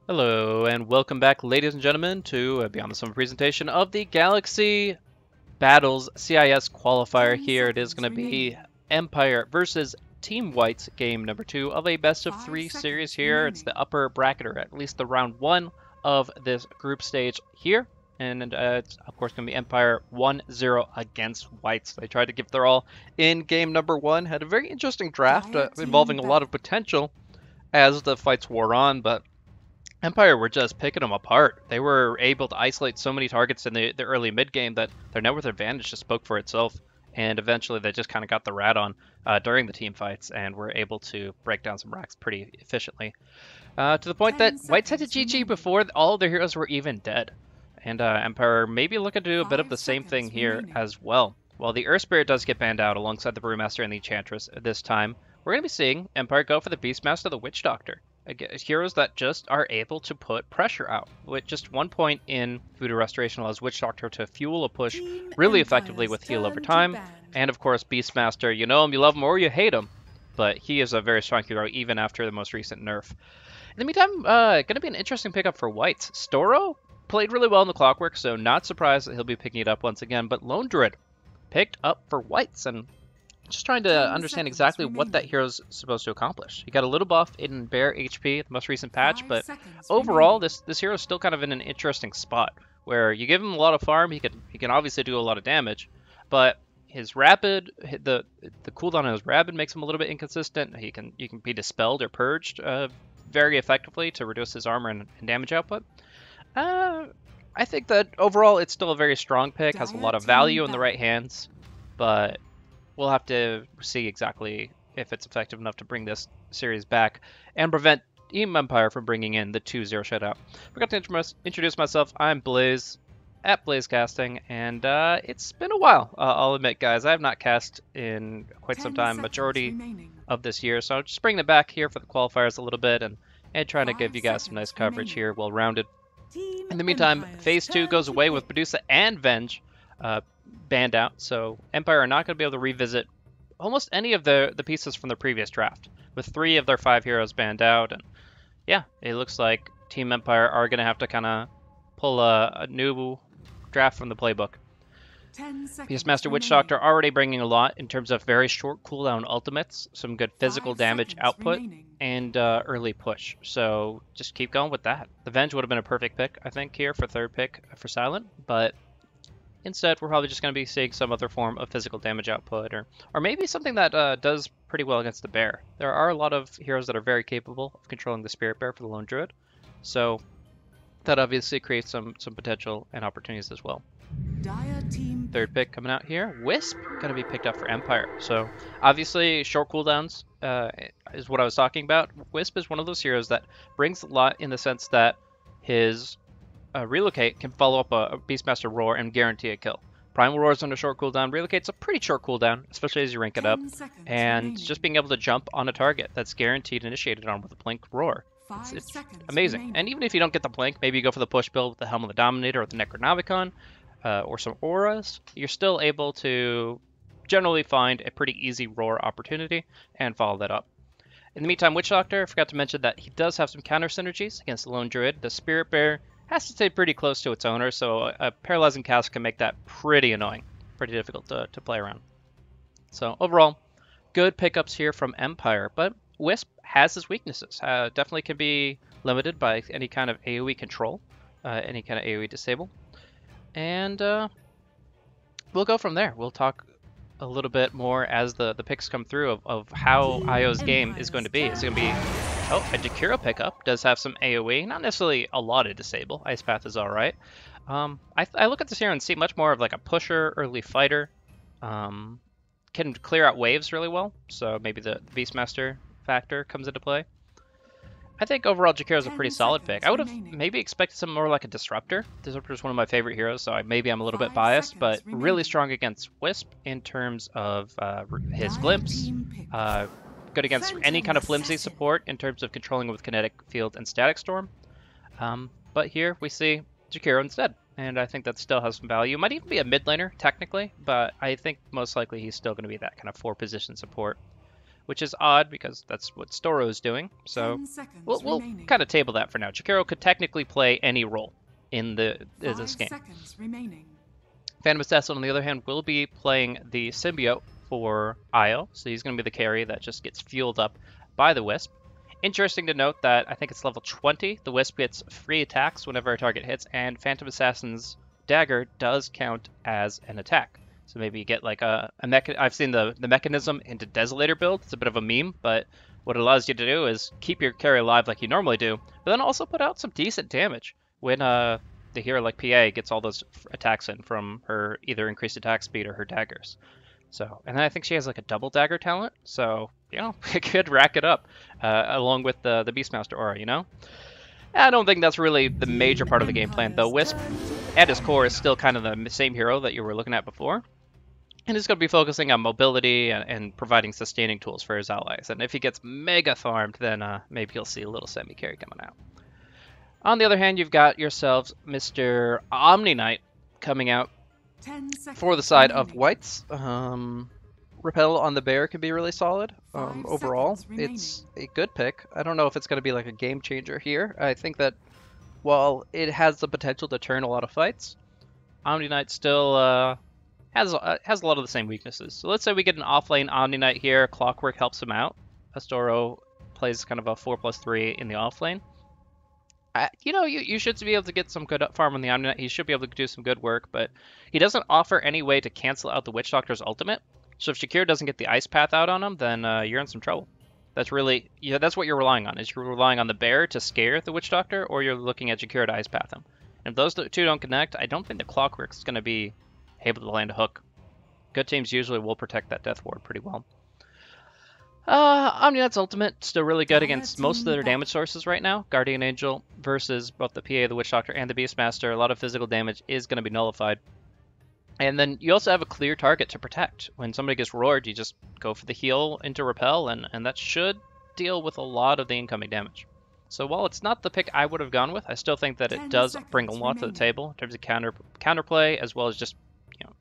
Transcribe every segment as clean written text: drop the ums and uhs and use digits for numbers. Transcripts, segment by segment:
Hello and welcome back, ladies and gentlemen, to a Beyond the Summer presentation of the Galaxy Battles CIS Qualifier. Here it is going to be Empire versus Team White's game number 2 of a best of 3 series here. It's the upper bracket, or at least the round 1 of this group stage here. And it's, of course, going to be Empire 1-0 against Whites. They tried to give their all in game number 1. Had a very interesting draft involving a lot of potential as the fights wore on, but Empire were just picking them apart. They were able to isolate so many targets in the early mid game that their net worth advantage just spoke for itself. And eventually they just kind of got the rat on during the team fights and were able to break down some racks pretty efficiently. To the point that Whites had to GG before all of their heroes were even dead. And Empire may be looking to do a bit of the same thing here as well. While the Earth Spirit does get banned out alongside the Brewmaster and the Enchantress this time, we're going to be seeing Empire go for the Beastmaster, the Witch Doctor. Heroes that just are able to put pressure out. With just 1 point in Voodoo Restoration allows Witch Doctor to fuel a push really effectively with heal over time. And of course, Beastmaster, you know him, you love him, or you hate him. But he is a very strong hero even after the most recent nerf. In the meantime, going to be an interesting pickup for Whites. Storo played really well in the Clockwork, so not surprised that he'll be picking it up once again. But Lone Druid picked up for Whites, and just trying to understand exactly what that hero's supposed to accomplish. He got a little buff in Bear HP, the most recent patch, but overall, this hero is still kind of in an interesting spot where you give him a lot of farm, he can obviously do a lot of damage, but his rapid, the cooldown on his rapid makes him a little bit inconsistent. He can be dispelled or purged very effectively to reduce his armor and damage output. I think that overall it's still a very strong pick, has a lot of value in the right hands, but we'll have to see exactly if it's effective enough to bring this series back and prevent Team Empire from bringing in the 2-0 shutout. Forgot to introduce myself. I'm Blaze at Blaze Casting, and it's been a while. I'll admit, guys, I have not cast in quite some time, majority of this year, so I'm just bringing it back here for the qualifiers a little bit and trying to give you guys some nice coverage here, well-rounded. In the meantime, Phase 2 goes away with Medusa and Venge banned out, so Empire are not going to be able to revisit almost any of the pieces from the previous draft, with 3 of their 5 heroes banned out. And yeah, it looks like Team Empire are going to have to kind of pull a new draft from the playbook. Beastmaster Witch Doctor already bringing a lot in terms of very short cooldown ultimates, some good physical damage output, and early push. So just keep going with that. The Venge would have been a perfect pick, I think, here for third pick for Silent, but instead, we're probably just going to be seeing some other form of physical damage output, or maybe something that does pretty well against the Bear. There are a lot of heroes that are very capable of controlling the Spirit Bear for the Lone Druid, so that obviously creates some potential and opportunities as well. Third pick coming out here, Wisp, going to be picked up for Empire. So obviously, short cooldowns is what I was talking about. Wisp is one of those heroes that brings a lot in the sense that his Relocate can follow up a Beastmaster Roar and guarantee a kill. Primal Roar is on a short cooldown. Relocate's a pretty short cooldown, especially as you rank it up. And just being able to jump on a target that's guaranteed initiated on with a Blink Roar. It's amazing. And even if you don't get the Blink, maybe you go for the push build with the Helm of the Dominator or the Necronomicon or some auras, you're still able to generally find a pretty easy Roar opportunity and follow that up. In the meantime, Witch Doctor, I forgot to mention that he does have some counter synergies against the Lone Druid. The Spirit Bear has to stay pretty close to its owner, so a Paralyzing Cast can make that pretty annoying, pretty difficult to play around. So overall, good pickups here from Empire, but Wisp has his weaknesses. Definitely can be limited by any kind of AoE control, any kind of AoE disable. And we'll go from there. We'll talk a little bit more as the picks come through of how IO's game is going to be. It's going to be, oh, a Jakiro pickup does have some AoE, not necessarily a lot of disable. Ice Path is all right. I look at this here and see much more of like a pusher, early fighter. Can clear out waves really well, so maybe the Beastmaster factor comes into play. I think overall Jakiro is a pretty solid pick. I would have maybe expected something more like a Disruptor. Disruptor is one of my favorite heroes, so maybe I'm a little bit biased, but really strong against Wisp in terms of his Glimpse. Good against any kind of flimsy support in terms of controlling with Kinetic Field and Static Storm. But here we see Jakiro instead, and I think that still has some value. Might even be a mid laner, technically, but I think most likely he's still going to be that kind of 4-position support. which is odd because that's what Storo's doing. So we'll kind of table that for now. Jakiro could technically play any role in this game. Phantom Assassin, on the other hand, will be playing the symbiote for Io, so he's going to be the carry that just gets fueled up by the Wisp. Interesting to note that I think it's level 20. The Wisp gets free attacks whenever a target hits, and Phantom Assassin's dagger does count as an attack. So maybe you get like I've seen the mechanism into Desolator build. It's a bit of a meme, but what it allows you to do is keep your carry alive like you normally do, but then also put out some decent damage when the hero like PA gets all those attacks in from her either increased attack speed or her daggers. So, and then I think she has like a double dagger talent, so, you know, it could rack it up along with the Beastmaster aura, you know? I don't think that's really the major part of the game plan, though. Wisp, at his core, is still kind of the same hero that you were looking at before. And he's going to be focusing on mobility and providing sustaining tools for his allies. And if he gets mega farmed, then maybe you'll see a little semi-carry coming out. On the other hand, you've got yourselves Mr. Omni Knight coming out for the side of whites. Repel on the bear can be really solid. Overall, it's a good pick. I don't know if it's going to be like a game changer here. I think that while it has the potential to turn a lot of fights, Omni Knight still has a lot of the same weaknesses. So let's say we get an offlane Omni Knight here. Clockwork helps him out. Astoro plays kind of a 4+3 in the offlane. You know, you should be able to get some good farm on the Omni Knight. He should be able to do some good work, but he doesn't offer any way to cancel out the Witch Doctor's ultimate. So if Shakir doesn't get the Ice Path out on him, then you're in some trouble. That's really, that's what you're relying on, is you're relying on the bear to scare the Witch Doctor, or you're looking at Shakir to Ice Path him. And if those two don't connect, I don't think the Clockwork's going to be able to land a hook. Good teams usually will protect that Death Ward pretty well. Omni Knight's ultimate, still really good against most of their damage sources right now. Guardian Angel versus both the PA, the Witch Doctor, and the Beastmaster. A lot of physical damage is going to be nullified. And then you also have a clear target to protect. When somebody gets roared, you just go for the heal into Repel, and that should deal with a lot of the incoming damage. So while it's not the pick I would have gone with, I still think that it does bring a lot to the table in terms of counterplay, as well as just, you know,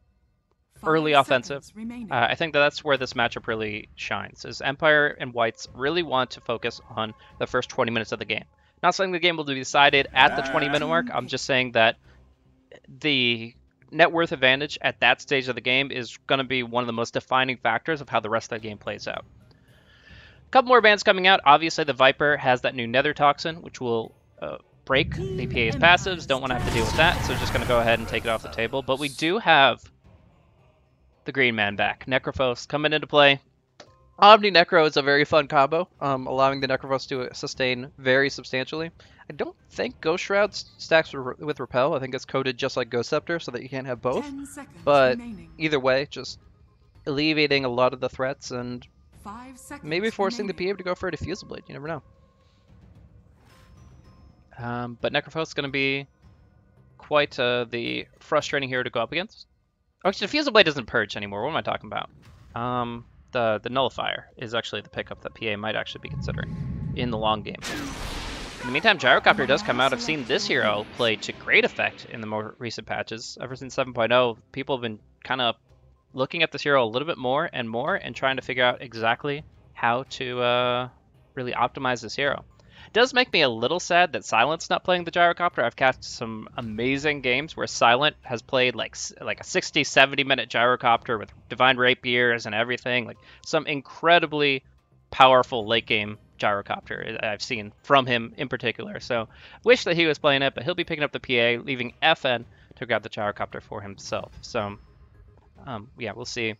early offensive. I think that's where this matchup really shines, is Empire and Whites really want to focus on the first 20 minutes of the game. Not saying the game will be decided at the 20-minute mark. I'm just saying that the net worth advantage at that stage of the game is going to be one of the most defining factors of how the rest of the game plays out. A couple more bans coming out. Obviously, the Viper has that new Nether Toxin, which will break the PA's passives. Don't want to have to deal with that, so just going to go ahead and take it off the table. But we do have the Green Man back. Necrophos coming into play. Omni Necro is a very fun combo, allowing the Necrophos to sustain very substantially. I don't think Ghost Shroud stacks with Repel. I think it's coded just like Ghost Scepter so that you can't have both. But either way, just alleviating a lot of the threats and maybe forcing the PA to go for a Diffusal Blade. You never know. But Necrophos is going to be quite the frustrating hero to go up against. Oh, actually, Diffusal Blade doesn't purge anymore. What am I talking about? The Nullifier is actually the pickup that PA might actually be considering in the long game. In the meantime, Gyrocopter does come out. I've seen this hero play to great effect in the more recent patches. Ever since 7.0, people have been kind of looking at this hero a little bit more and trying to figure out exactly how to really optimize this hero. It does make me a little sad that Silent's not playing the Gyrocopter. I've catched some amazing games where Silent has played like a 60, 70-minute Gyrocopter with Divine Rapiers and everything. Like some incredibly powerful late-game Gyrocopter I've seen from him in particular. So wish that he was playing it, but he'll be picking up the PA, leaving FN to grab the Gyrocopter for himself. So yeah, we'll see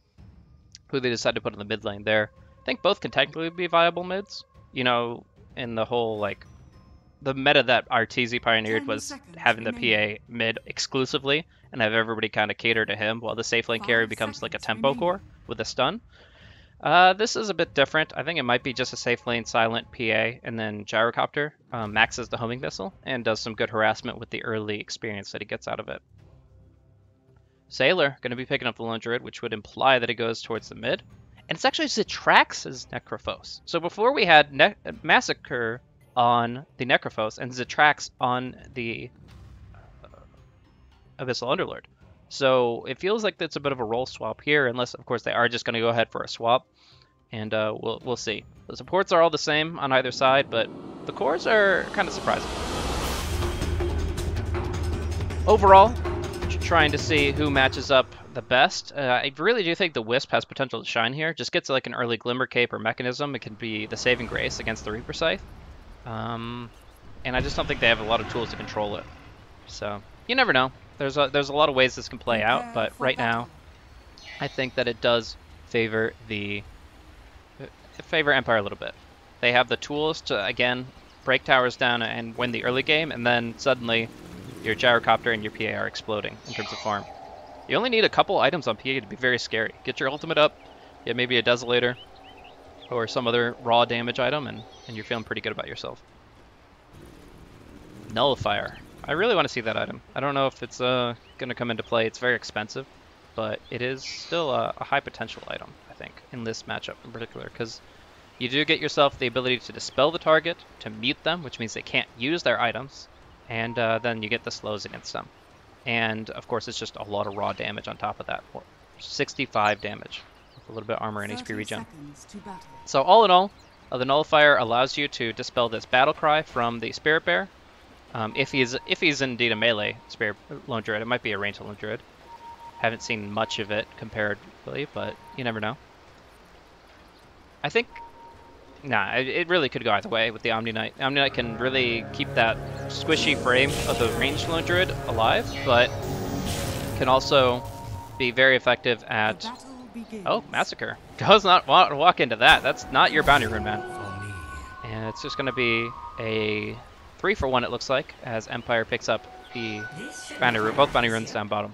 who they decide to put in the mid lane there. I think both can technically be viable mids. You know, in the whole, like, the meta that RTZ pioneered was having the PA mid exclusively and have everybody kind of cater to him while the safe lane carry becomes like a tempo core with a stun. This is a bit different. I think it might be just a safe lane Silent PA and then Gyrocopter maxes the homing missile and does some good harassment with the early experience that he gets out of it. Sailor going to be picking up the Lone Druid, which would imply that it goes towards the mid. And it's actually Zitrax's Necrophos. So before we had Massacre on the Necrophos and Zitrax on the Abyssal Underlord. So it feels like it's a bit of a role swap here, unless, of course, they are just going to go ahead for a swap. and we'll see. The supports are all the same on either side, but the cores are kind of surprising. Overall, trying to see who matches up the best. I really do think the Wisp has potential to shine here. Just gets like an early Glimmer Cape or Mechanism. It can be the saving grace against the Reaper Scythe. And I just don't think they have a lot of tools to control it. So you never know. There's a lot of ways this can play out, but right now, I think that it does favor Empire a little bit. They have the tools to again break towers down and win the early game, and then suddenly your Gyrocopter and your PA are exploding in terms of farm. You only need a couple items on PA to be very scary. Get your ultimate up, get maybe a Desolator or some other raw damage item, and you're feeling pretty good about yourself. Nullifier. I really want to see that item. I don't know if it's going to come into play. It's very expensive, but it is still a high potential item, I think, in this matchup in particular, because you do get yourself the ability to dispel the target, to mute them, which means they can't use their items, and then you get the slows against them. And of course, it's just a lot of raw damage on top of that. 65 damage with a little bit of armor and HP regen. So all in all, the Nullifier allows you to dispel this battle cry from the Spirit Bear. If he's indeed a melee Spirit Lone Druid, it might be a ranged Lone Druid. Haven't seen much of it comparatively, but you never know. I think, nah, it really could go either way with the Omni Knight. Omni Knight can really keep that squishy frame of the ranged Lone Druid alive, but can also be very effective at... Oh, Massacre. Does not want to walk into that. That's not your bounty rune, man. And it's just going to be a 3-for-1, it looks like, as Empire picks up the bounty rune, both bounty runes down bottom.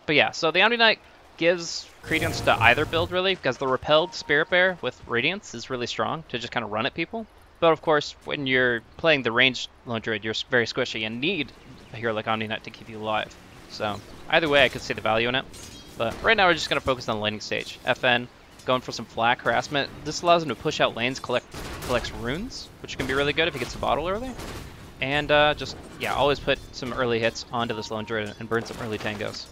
But yeah, so the Omni Knight gives credence to either build, really, because the repelled Spirit Bear with Radiance is really strong to just kind of run at people. But of course, when you're playing the ranged Lone Druid, you're very squishy and need a hero like Omni Knight to keep you alive. So either way, I could see the value in it. But right now, we're just going to focus on the laning stage. FN going for some flak harassment. This allows him to push out lanes, collects runes, which can be really good if he gets the bottle early. And just, yeah, always put some early hits onto this Lone Druid and burn some early tangos.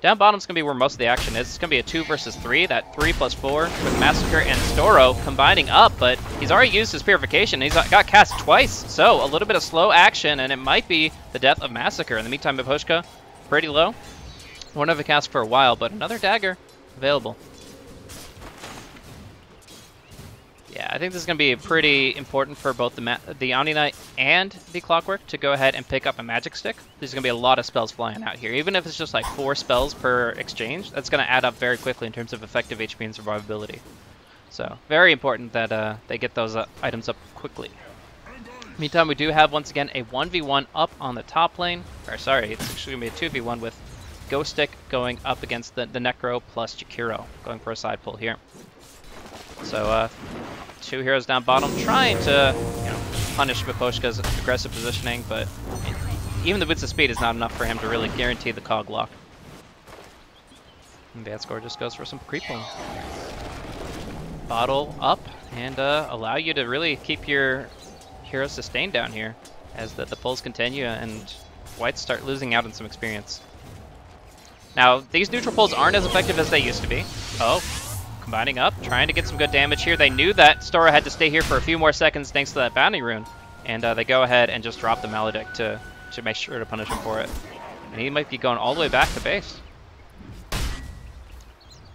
Down bottom's going to be where most of the action is. It's going to be a 2 versus 3, that 3+4 with Massacre and Storo combining up, but he's already used his Purification. He's got cast twice, so a little bit of slow action, and it might be the death of Massacre. In the meantime, Miposhka, pretty low. Won't have a cast for a while, but another dagger available. Yeah, I think this is going to be pretty important for both the Omni Knight and the Clockwork to go ahead and pick up a magic stick. There's going to be a lot of spells flying out here. Even if it's just like 4 spells per exchange, that's going to add up very quickly in terms of effective HP and survivability. So, very important that they get those items up quickly. Meantime, we do have, once again, a 1v1 up on the top lane. Or sorry, it's actually going to be a 2v1 with Ghost Stick going up against the Necro plus Jakiro, going for a side pull here. So, 2 heroes down bottom, trying to, punish Miposhka's aggressive positioning, but even the boots of speed is not enough for him to really guarantee the cog lock. And Vanscore just goes for some creep pulling. Bottle up and allow you to really keep your heroes sustained down here as the pulls continue and whites start losing out on some experience. Now, these neutral pulls aren't as effective as they used to be. Oh. Combining up, trying to get some good damage here. They knew that Storo had to stay here for a few more seconds thanks to that bounty rune. And they go ahead and just drop the Maledict to make sure to punish him for it. And he might be going all the way back to base.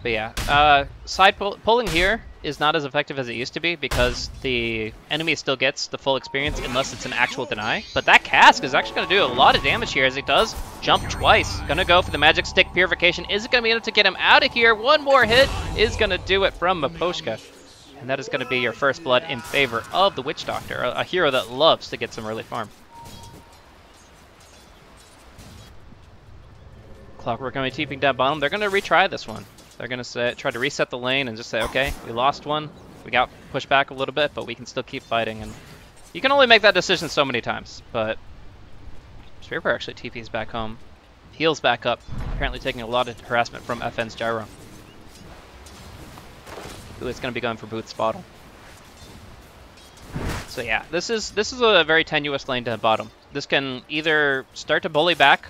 But yeah, pulling here is not as effective as it used to be because the enemy still gets the full experience unless it's an actual deny. But that cask is actually going to do a lot of damage here as it does jump twice. Going to go for the Magic Stick Purification. Is it going to be enough to get him out of here? One more hit is going to do it from Miposhka. And that is going to be your first blood in favor of the Witch Doctor, a hero that loves to get some early farm. Clockwork going to be TPing down bottom. They're going to retry this one. They're going to try to reset the lane and just say, okay, we lost one. We got pushed back a little bit, but we can still keep fighting. And you can only make that decision so many times. But Spirit Bear actually TPs back home. Heals back up, apparently taking a lot of harassment from FN's Gyro. Who is going to be going for Booth's bottle. So yeah, this is a very tenuous lane to bottom. This can either start to bully back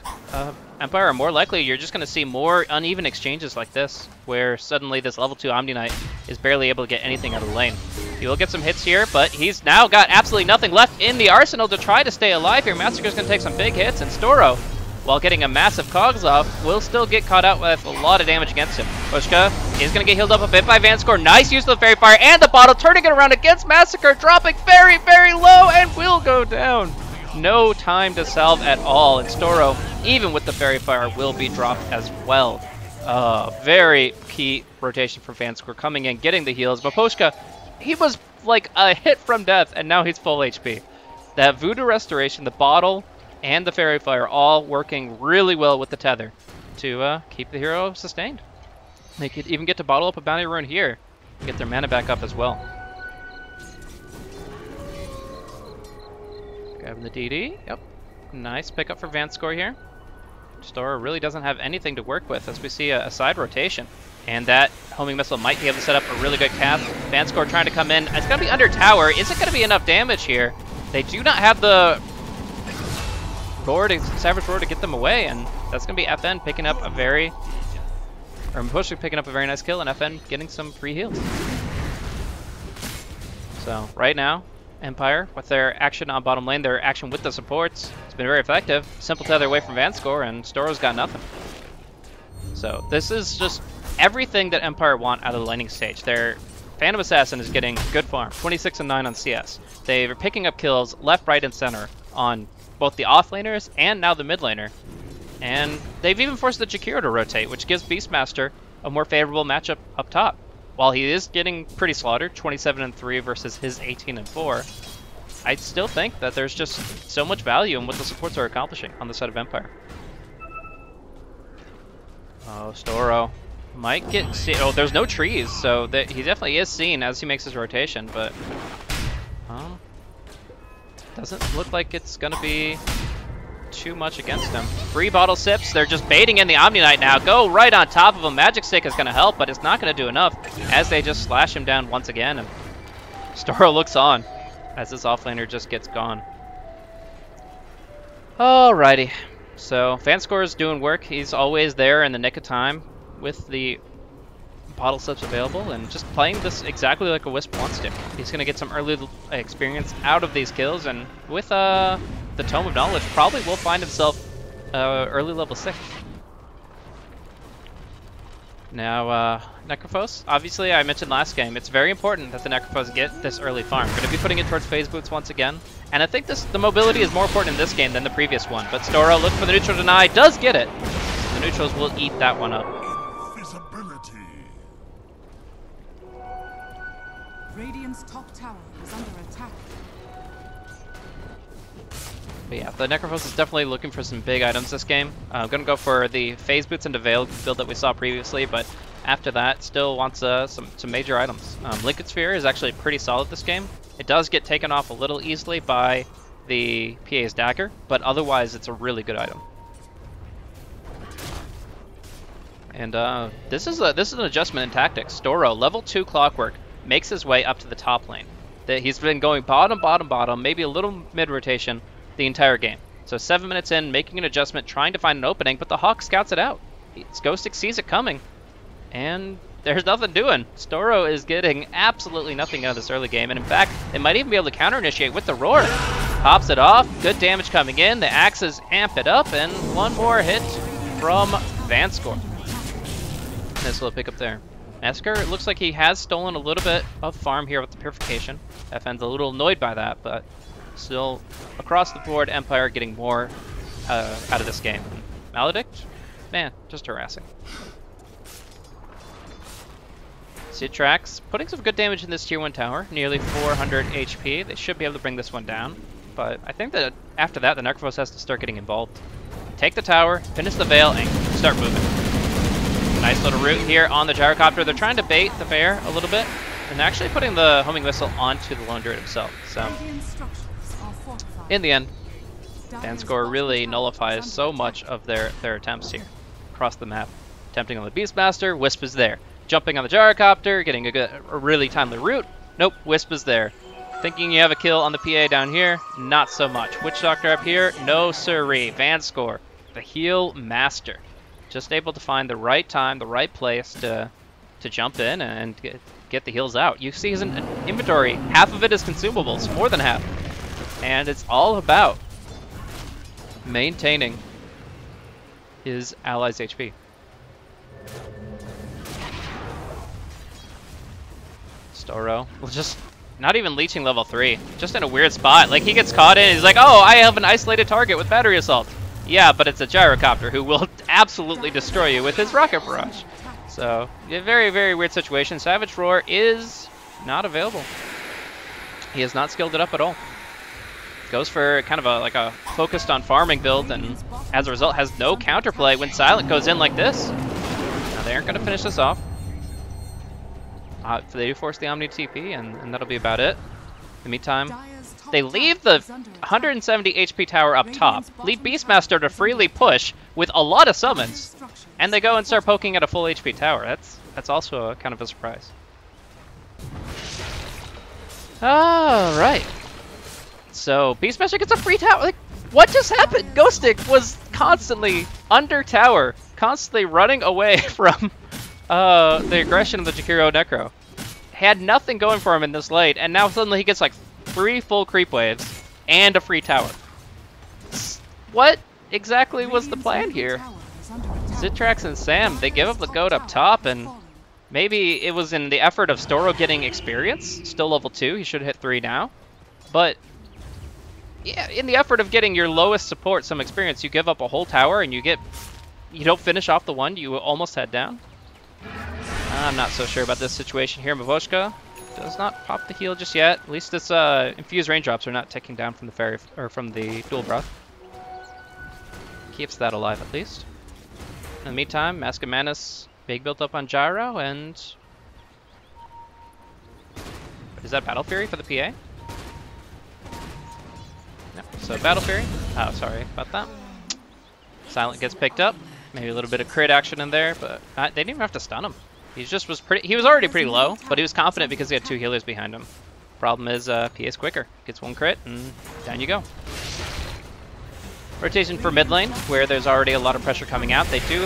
Empire, or more likely you're just going to see more uneven exchanges like this, where suddenly this level 2 Omni Knight is barely able to get anything out of the lane. He will get some hits here, but he's now got absolutely nothing left in the arsenal to try to stay alive here. Massacre's going to take some big hits, and Storo, while getting a massive cogs off, will still get caught out with a lot of damage against him. Pushka is going to get healed up a bit by Vanscore. Nice use of the Fairy Fire and the bottle, turning it around against Massacre, dropping very, very low, and will go down. No time to salve at all, and Storo, even with the Fairy Fire, will be dropped as well. Very key rotation for Vanscore, coming in, getting the heals, but Pushka, he was like a hit from death, and now he's full HP. That Voodoo Restoration, the bottle, and the Fairy Fire all working really well with the tether to keep the hero sustained. They could even get to bottle up a Bounty Rune here, get their mana back up as well. Grabbing the DD, yep. Nice pickup for Vanscore here. Storo really doesn't have anything to work with as we see a side rotation. And that homing missile might be able to set up a really good cast. Vanscore trying to come in. It's going to be under tower. Is it going to be enough damage here? They do not have the Savage Roar to get them away, and that's going to be FN picking up a very... or Pushka picking up a very nice kill, and FN getting some free heals. So, right now, Empire, with their action on bottom lane, their action with the supports, it's been very effective. Simple tether away from Vanscore, and Storo's got nothing. So, this is just everything that Empire want out of the laning stage. Their Phantom Assassin is getting good farm, 26 and 9 on CS. They're picking up kills left, right, and center on both the off-laners and now the mid-laner. And they've even forced the Jakiro to rotate, which gives Beastmaster a more favorable matchup up top. While he is getting pretty slaughtered, 27 and 3 versus his 18 and 4, I still think that there's just so much value in what the supports are accomplishing on the side of Empire. Oh, Storo might get seen. Oh, there's no trees, so that he definitely is seen as he makes his rotation, but doesn't look like it's gonna be too much against him. Free bottle sips. They're just baiting in the Omni Knight now. Go right on top of him. Magic Stick is gonna help, but it's not gonna do enough as they just slash him down once again. And Storo looks on as this offlaner just gets gone. Alrighty. So Vanscore is doing work. He's always there in the nick of time with the bottle slips available and just playing this exactly like a Wisp wants to. He's going to get some early experience out of these kills, and with the Tome of Knowledge, probably will find himself early level 6. Now, Necrophos, obviously I mentioned last game, it's very important that the Necrophos get this early farm. Going to be putting it towards phase boots once again, and I think the mobility is more important in this game than the previous one, but Storo looking for the neutral deny, does get it. The neutrals will eat that one up. Radiant's top tower is under attack. But yeah, the Necrophos is definitely looking for some big items this game. I'm going to go for the Phase Boots into Veil build that we saw previously, but after that, still wants some major items. Liquid Sphere is actually pretty solid this game. It does get taken off a little easily by the PA's Dagger, but otherwise it's a really good item. And this is an adjustment in tactics. Storo, level 2 Clockwork, makes his way up to the top lane. He's been going bottom, maybe a little mid-rotation the entire game. So 7 minutes in, making an adjustment, trying to find an opening, but the Hawk scouts it out. Ghostic sees it coming, and there's nothing doing. Storo is getting absolutely nothing out of this early game, and in fact, they might even be able to counter-initiate with the Roar. Pops it off, good damage coming in, the axes amp it up, and one more hit from Vanscore. Nice little pick up there. Massacre, it looks like he has stolen a little bit of farm here with the Purification. FN's a little annoyed by that, but still, across the board, Empire getting more out of this game. Maledict? Man, just harassing. Citrax, putting some good damage in this tier 1 tower, nearly 400 HP. They should be able to bring this one down, but I think that after that, the Necrophos has to start getting involved. Take the tower, finish the Veil, and start moving. Nice little route here on the gyrocopter. They're trying to bait the bear a little bit, and they're actually putting the homing missile onto the lone druid himself. So, in the end, Vanscore really nullifies so much of their attempts here across the map. Attempting on the Beastmaster, Wisp is there. Jumping on the gyrocopter, getting a really timely route. Nope, Wisp is there. Thinking you have a kill on the PA down here, not so much. Witch Doctor up here, no siree. Van Score, the heal master. Just able to find the right time, the right place to jump in and get the heals out. You see his inventory, half of it is consumables, more than half. And it's all about maintaining his allies' HP. Storo will just not even leeching level 3, just in a weird spot. Like, he gets caught in, he's like, oh, I have an isolated target with battery assault. Yeah, but it's a gyrocopter who will absolutely destroy you with his rocket barrage. So, a very, very weird situation. Savage Roar is not available. He has not skilled it up at all. Goes for kind of a focused on farming build, and as a result has no counterplay when Silent goes in like this. Now they aren't going to finish this off. They do force the Omni TP, and that'll be about it. In the meantime, they leave the 170 HP tower up top, leave Beastmaster to freely push with a lot of summons, and they go and start poking at a full HP tower. That's also kind of a surprise. Alright. So, Beastmaster gets a free tower. Like, what just happened? Ghostic was constantly under tower, constantly running away from the aggression of the Jakiro Necro. Had nothing going for him in this late, and now suddenly he gets like 3 full creep waves and a free tower. What exactly was the plan here? Zitrax and Sam, they give up the goat up top, and maybe it was in the effort of Storo getting experience. Still level 2, he should hit 3 now. But yeah, in the effort of getting your lowest support some experience, you give up a whole tower and you don't finish off the one you almost had down. I'm not so sure about this situation here. Mavoshka does not pop the heal just yet. At least this infused raindrops are not ticking down from the fairy or from the dual breath. Keeps that alive at least. In the meantime, Mask of Manus big built up on Gyro, and is that Battle Fury for the PA? No. So Battle Fury. Oh, sorry about that. Silent gets picked up. Maybe a little bit of crit action in there, but they didn't even have to stun him. He was already pretty low, but he was confident because he had 2 healers behind him. Problem is, PA's quicker. Gets 1 crit, and down you go. Rotation for mid lane, where there's already a lot of pressure coming out. They do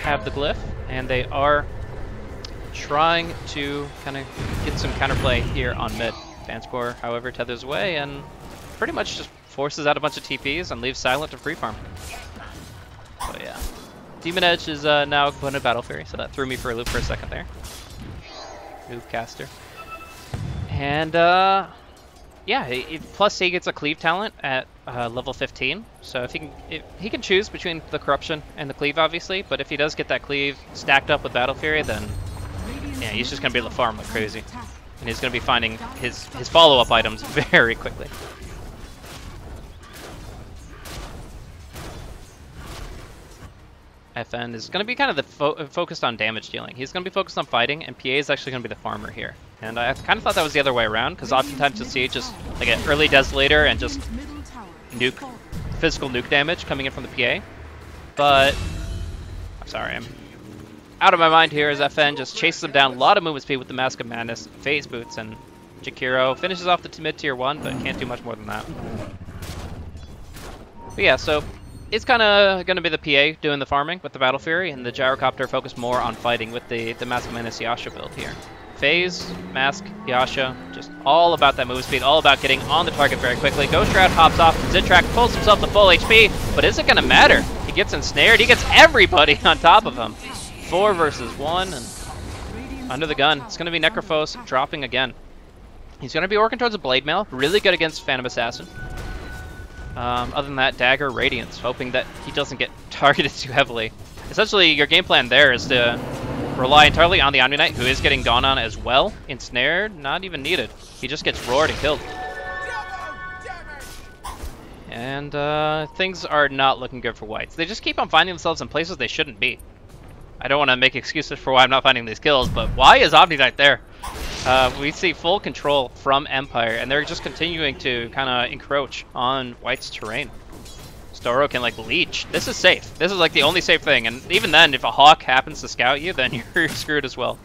have the glyph, and they are trying to kind of get some counterplay here on mid. Fanscore, however, tethers away, and pretty much just forces out a bunch of TPs and leaves Silent to free farm. So yeah. Demon Edge is now equivalent to Battle Fury, so that threw me for a loop for a second there. Noob caster. And yeah, plus he gets a cleave talent at level 15. So if he can choose between the corruption and the cleave, obviously, but if he does get that cleave stacked up with Battle Fury, then yeah, he's just gonna be able to farm like crazy, and he's gonna be finding his follow-up items very quickly. FN is going to be kind of the focused on damage dealing. He's going to be focused on fighting, and PA is actually going to be the farmer here. And I kind of thought that was the other way around, because oftentimes you'll see just like an early Desolator and just physical nuke damage coming in from the PA. But I'm sorry, I'm out of my mind here as FN just chases him down. A lot of movement speed with the Mask of Madness, Phase Boots, and Jakiro finishes off the mid tier 1, but can't do much more than that. But yeah, so it's kind of going to be the PA doing the farming with the Battle Fury, and the Gyrocopter focused more on fighting with the Mask of Menace Yasha build here. Phase, Mask, Yasha, just all about that move speed, all about getting on the target very quickly. Ghost Shroud hops off, Zitrax pulls himself to full HP, but is it going to matter? He gets ensnared, he gets everybody on top of him. 4 versus 1, and under the gun. It's going to be Necrophos dropping again. He's going to be working towards a Blade Mail, really good against Phantom Assassin. Other than that, Dagger, Radiance, hoping that he doesn't get targeted too heavily. Essentially, your game plan there is to rely entirely on the Omni Knight, who is getting gone on as well. Ensnared, not even needed. He just gets roared and killed. And things are not looking good for Whites. They just keep on finding themselves in places they shouldn't be. I don't want to make excuses for why I'm not finding these kills, but why is Omni Knight there? We see full control from Empire, and they're just continuing to kind of encroach on White's terrain. Storo can like leech. This is safe. This is like the only safe thing, and even then, if a Hawk happens to scout you, then you're screwed as well.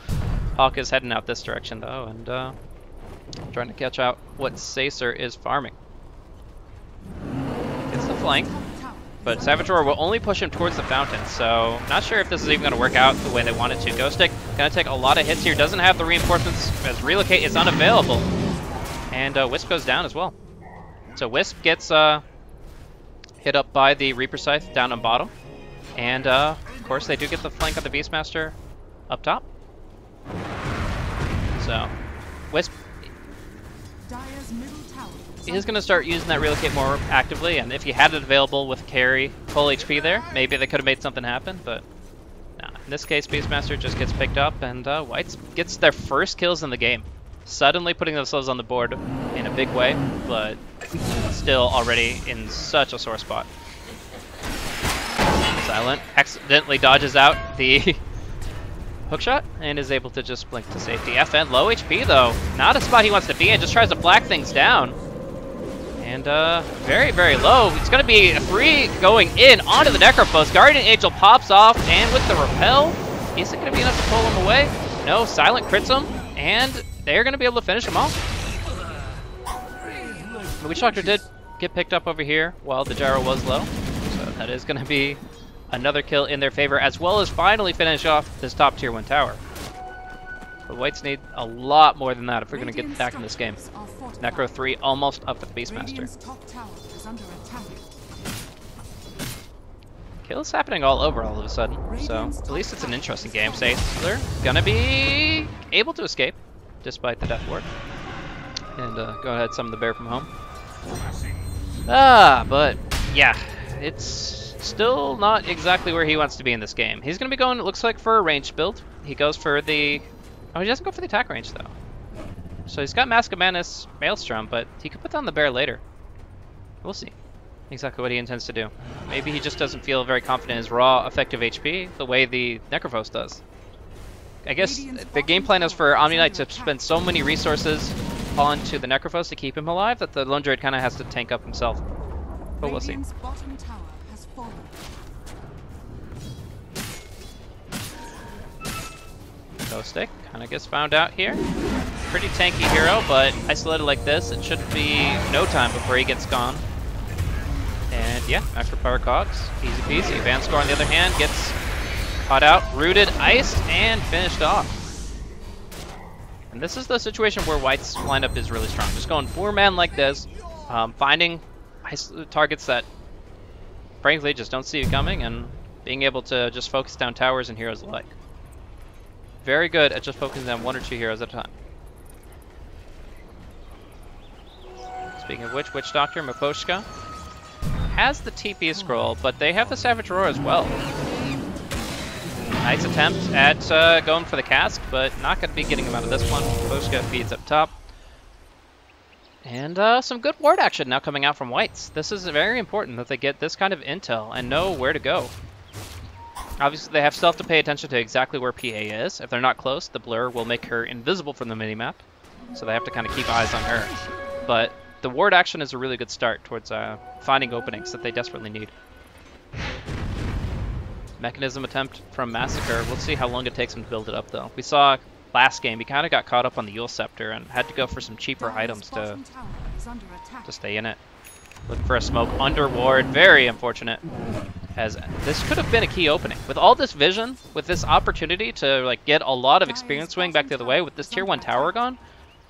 Hawk is heading out this direction though, and Trying to catch out what Sacer is farming. Gets the flank, but Savage Roar will only push him towards the fountain, so not sure if this is even going to work out the way they want it to. Ghostic going to take a lot of hits here, doesn't have the reinforcements as Relocate is unavailable. And Wisp goes down as well. So Wisp gets hit up by the Reaper Scythe down on bottom. And of course they do get the flank on the Beastmaster up top. So Wisp is going to start using that Relocate more actively, and if he had it available with carry, full HP there, maybe they could have made something happen, but nah. In this case, Beastmaster just gets picked up, and Whites gets their first kills in the game. Suddenly putting themselves on the board in a big way, but still already in such a sore spot. Silent accidentally dodges out the hookshot and is able to just blink to safety. FN, low HP though. Not a spot he wants to be in, just tries to black things down. And very, very low. It's going to be a 3 going in onto the Necrophos. Guardian Angel pops off, and with the repel, is it going to be enough to pull him away? No, Silent crits him, and they're going to be able to finish him off. The Witch Doctor did get picked up over here while the gyro was low, so that is going to be another kill in their favor, as well as finally finish off this top tier 1 tower. The Whites need a lot more than that if we're going to get back in this game. Necro 3 almost up with Beastmaster. Kills happening all over all of a sudden, so at least it's an interesting game. Sacer gonna be able to escape despite the death ward. And go ahead, summon the bear from home. But yeah, it's still not exactly where he wants to be in this game. He's gonna be going, it looks like, for a ranged build. He goes for the... Oh, he doesn't go for the attack range though. So he's got Mask of Madness, Maelstrom, but he could put down the bear later. We'll see exactly what he intends to do. Maybe he just doesn't feel very confident in his raw effective HP the way the Necrophos does. I guess the game plan is for Omni Knight to spend so many resources onto the Necrophos to keep him alive that the Lone Druid kind of has to tank up himself. But we'll see. Ghostic kind of gets found out here. Pretty tanky hero, but isolated like this, it should be no time before he gets gone. And yeah, Master Power Cogs, easy peasy. Vanscore on the other hand gets caught out, rooted, iced, and finished off. And this is the situation where White's lineup is really strong. Just going 4-man like this, finding targets that frankly just don't see you coming, and being able to just focus down towers and heroes alike. Very good at just focusing on 1 or 2 heroes at a time. Speaking of which, Witch Doctor, Miposhka has the TP scroll, but they have the Savage Roar as well. Nice attempt at going for the cast, but not going to be getting him out of this one. Miposhka feeds up top. And some good ward action now coming out from Whites. This is very important that they get this kind of intel and know where to go. Obviously, they still have to pay attention to exactly where PA is. If they're not close, the blur will make her invisible from the minimap. So they have to kind of keep eyes on her. But the ward action is a really good start towards finding openings that they desperately need. Mechanism attempt from Massacre. We'll see how long it takes him to build it up, though. We saw last game, he kind of got caught up on the Yule Scepter and had to go for some cheaper items to stay in it. Looking for a smoke under ward. Very unfortunate. As this could have been a key opening. With all this vision, with this opportunity to like get a lot of experience swing back the other way, with this tier 1 tower gone,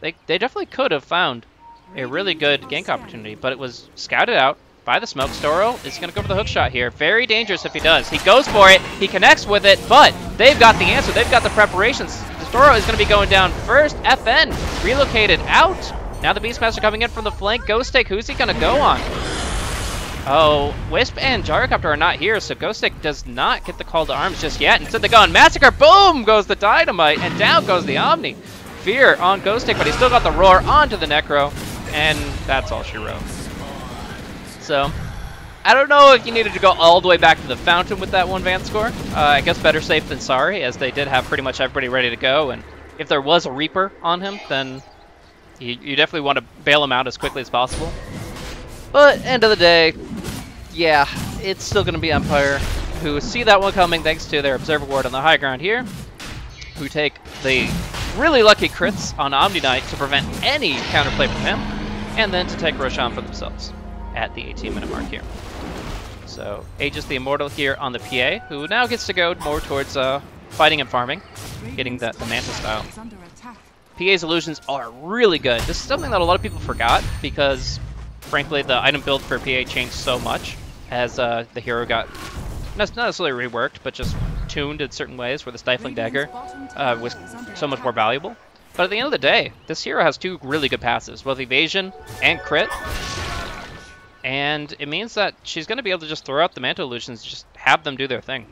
they definitely could have found a really good gank opportunity, but it was scouted out by the smoke. Storo is going to go for the hook shot here. Very dangerous if he does. He goes for it, he connects with it, but they've got the answer. They've got the preparations. Storo is going to be going down first. FN relocated out. Now the Beastmaster coming in from the flank. Ghostic, who's he going to go on? Oh, Wisp and Gyrocopter are not here, so Ghostic does not get the call to arms just yet. Instead they go on Massacre. Boom goes the Dynamite, and down goes the Omni. Fear on Ghostic, but he still got the Roar onto the Necro, and that's all she wrote. So, I don't know if you needed to go all the way back to the fountain with that one Vanscore. I guess better safe than sorry, as they did have pretty much everybody ready to go, and if there was a Reaper on him, then you definitely want to bail him out as quickly as possible. But, end of the day, yeah, it's still going to be Empire, who see that one coming thanks to their Observer Ward on the high ground here, who take the really lucky crits on Omni Knight to prevent any counterplay from him, and then to take Roshan for themselves at the 18-minute mark here. So Aegis the Immortal here on the PA, who now gets to go more towards fighting and farming, getting the Manta style. PA's illusions are really good. This is something that a lot of people forgot because, frankly, the item build for PA changed so much as the hero got not necessarily reworked, but just tuned in certain ways where the Stifling Dagger was so much more valuable. But at the end of the day, this hero has two really good passes, both evasion and crit. And it means that she's going to be able to just throw out the Manta illusions, just have them do their thing.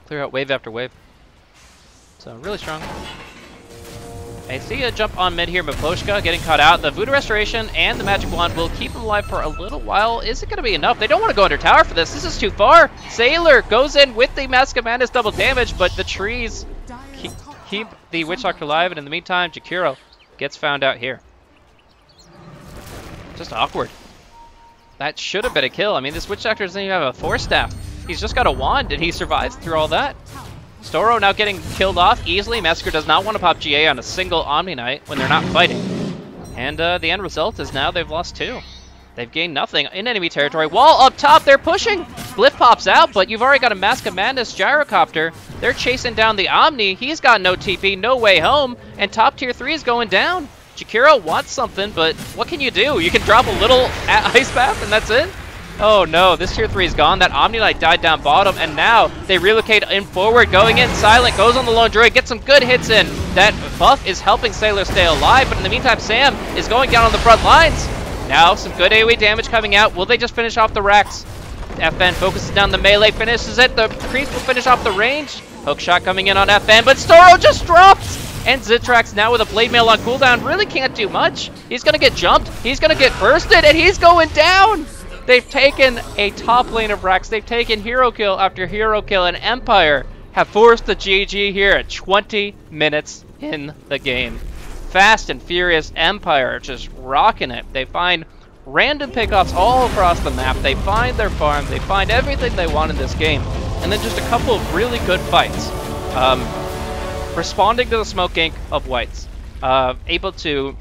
Clear out wave after wave. So really strong. I see a jump on mid here, Miposhka getting caught out. The Voodoo Restoration and the Magic Wand will keep him alive for a little while. Is it going to be enough? They don't want to go under tower for this. This is too far. Sailor goes in with the Mask of Madness double damage, but the trees keep the Witch Doctor alive, and in the meantime, Jakiro gets found out here. Just awkward. That should have been a kill. I mean, this Witch Doctor doesn't even have a Force Staff. He's just got a wand, and he survives through all that. Storo now getting killed off easily. Massacre does not want to pop GA on a single Omni Knight when they're not fighting. And the end result is now they've lost 2. They've gained nothing in enemy territory. Wall up top, they're pushing! Glyph pops out, but you've already got a Mask of Madness Gyrocopter. They're chasing down the Omni. He's got no TP, no way home, and top tier 3 is going down. Jakiro wants something, but what can you do? You can drop a little Ice Bath, and that's it? Oh no, this tier 3 is gone. That Omni Knight died down bottom, and now they relocate in forward, going in silent, goes on the lone druid, gets some good hits in. That buff is helping Sailor stay alive, but in the meantime, Sam is going down on the front lines. Now, some good AoE damage coming out. Will they just finish off the racks? FN focuses down the melee, finishes it. The priest will finish off the range. Hook shot coming in on FN, but Storo just drops! And Zitrax now with a Blade Mail on cooldown really can't do much. He's gonna get jumped, he's gonna get bursted, and he's going down! They've taken a top lane of Rex. They've taken hero kill after hero kill, and Empire have forced the GG here at 20 minutes in the game. Fast and furious Empire just rocking it. They find random pickoffs all across the map. They find their farm. They find everything they want in this game. And then just a couple of really good fights. Responding to the smoke gank of Whites. Able to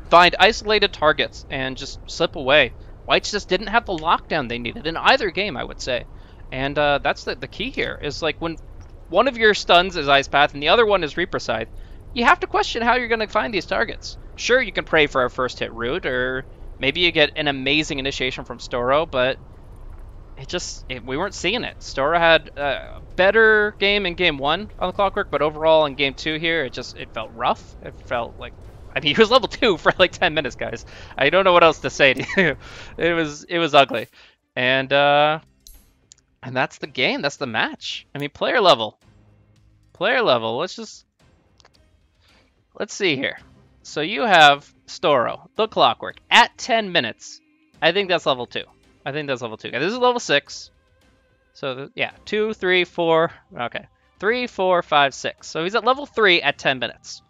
find isolated targets and just slip away. Whites just didn't have the lockdown they needed in either game, I would say. And that's the key here, is like when one of your stuns is Ice Path and the other one is Reaper Scythe, you have to question how you're going to find these targets. Sure, you can pray for a first hit root, or maybe you get an amazing initiation from Storo, but we weren't seeing it. Storo had a better game in game 1 on the Clockwork, but overall in game 2 here, it felt rough. It felt like, I mean, he was level 2 for like 10 minutes, guys. I don't know what else to say to you. It was ugly. And that's the game. That's the match. I mean, player level. Player level. Let's see here. So you have Storo, the Clockwork, at 10 minutes. I think that's level 2. I think that's level 2. Okay, this is level 6. So, yeah, 2, 3, 4. Okay. 3, 4, 5, 6. So he's at level 3 at 10 minutes.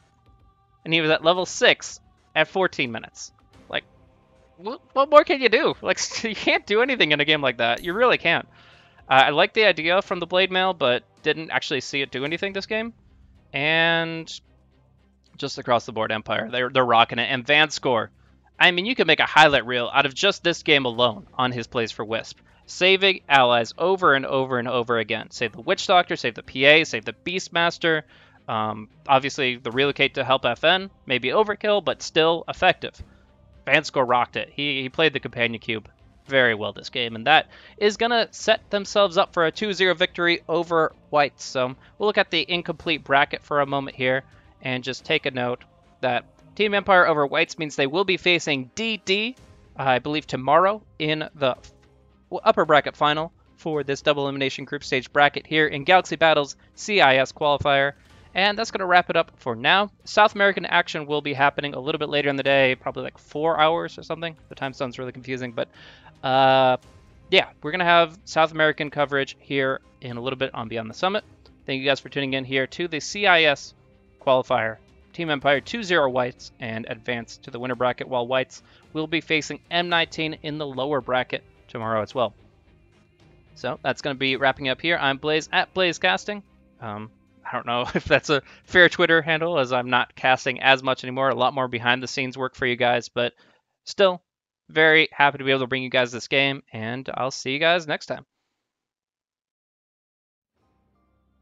And he was at level 6 at 14 minutes. Like, what more can you do? Like, you can't do anything in a game like that. You really can't. I like the idea from the Blade Mail, but didn't actually see it do anything this game. And just across the board, Empire, they're rocking it. And Vanscore, I mean, you could make a highlight reel out of just this game alone on his plays for Wisp. Saving allies over and over and over again. Save the Witch Doctor, save the PA, save the Beastmaster. Obviously, the relocate to help FN may be overkill, but still effective. Vanscore rocked it. He played the Companion Cube very well this game, and that is going to set themselves up for a 2-0 victory over Whites. So we'll look at the incomplete bracket for a moment here and just take a note that Team Empire over Whites means they will be facing DD, I believe, tomorrow in the upper bracket final for this double elimination group stage bracket here in Galaxy Battles CIS Qualifier. And that's going to wrap it up for now. South American action will be happening a little bit later in the day, probably like 4 hours or something. The time zone's really confusing, but yeah, we're going to have South American coverage here in a little bit on Beyond the Summit. Thank you guys for tuning in here to the CIS Qualifier. Team Empire 2-0 Whites and advance to the winner bracket, while Whites will be facing M19 in the lower bracket tomorrow as well. So that's going to be wrapping up here. I'm Blaze at Blaze Casting. I don't know if that's a fair Twitter handle, as I'm not casting as much anymore. A lot more behind the scenes work for you guys, but still very happy to be able to bring you guys this game, and I'll see you guys next time.